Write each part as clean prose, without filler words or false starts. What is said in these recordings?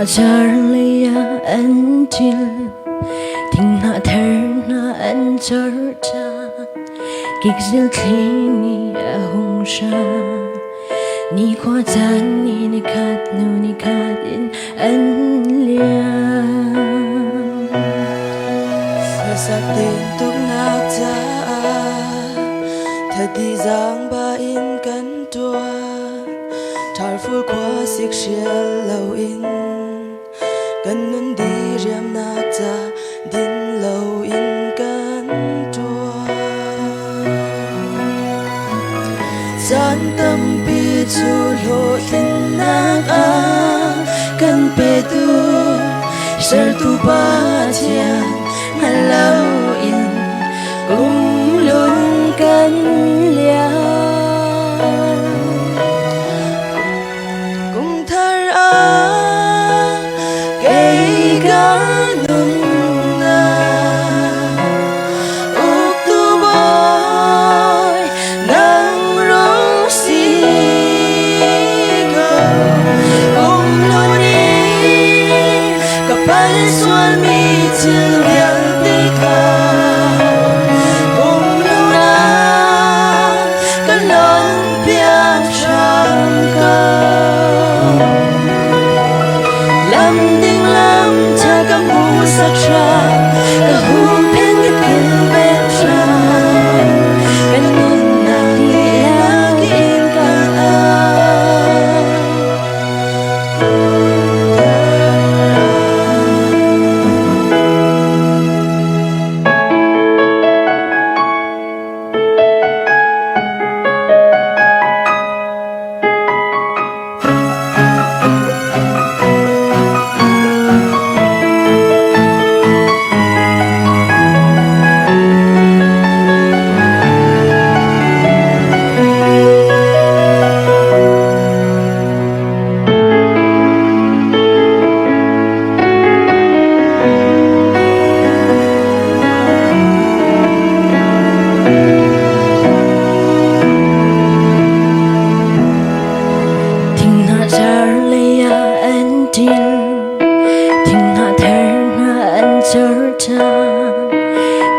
Charlia until Tingna therna anjarta Kikzil klini ahungsha Ni kwa tani ni kat nu ni kat in anlia Sasakin tuk nakta Thadi giang ba in kan tua Thar phul kwa sik shiel lâu in Kan nun di riam nakta Din lâu in kan tua San tâm pi chu lo tin nak a Kan pe tu Ser tu ba tiang Lâu in cũng luôn cân lia cũng thar a cây cá nung na uk tu boy nang rong si go cũng luôn đi kapal sual mi til biang ti ka cũng luôn na kan lon biang sang câu lam ding lam cha kam hu sa cha ka hu pen ki kin ben cha kan nun na ti yak in kan a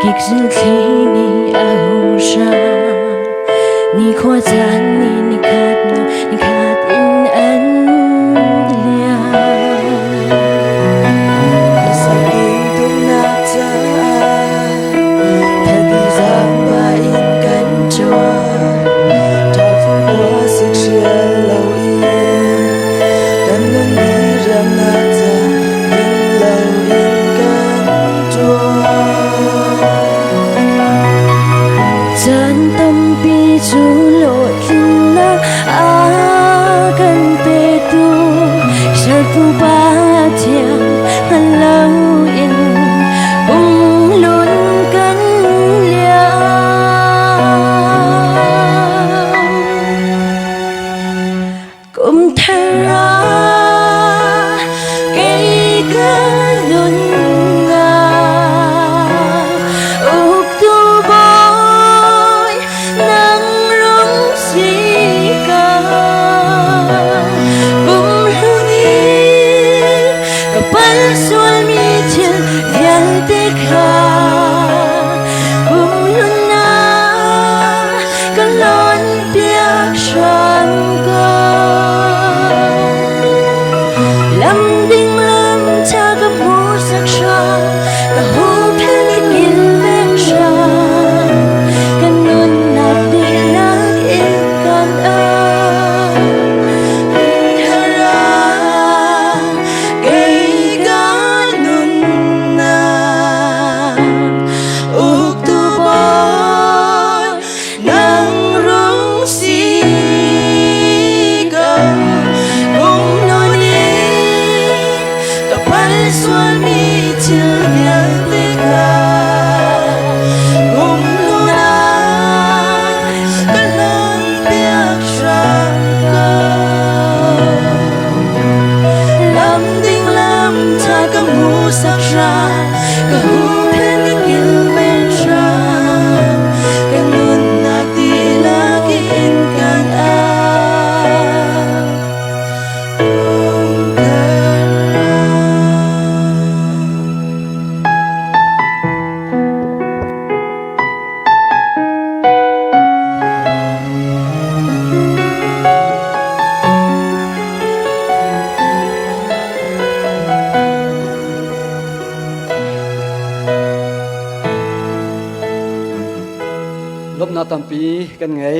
Kikzil klini ahungsha Ni kwa tani ni kat nu ni kat in anlia Sasakin tuk nakta Thadi giang ba in kan tua Thar phul kwa sik shiel lâu in Kan nun di riam nakta Din lâu in kan tua Chân tâm pi chu lộ tin nak a kan pe tu Ser tu ba tiang han lâu in luôn kan lia cũng thar a cây cá luôn nga uk tu boy nang rong si ka cũng luôn đi tầm pi kan ngai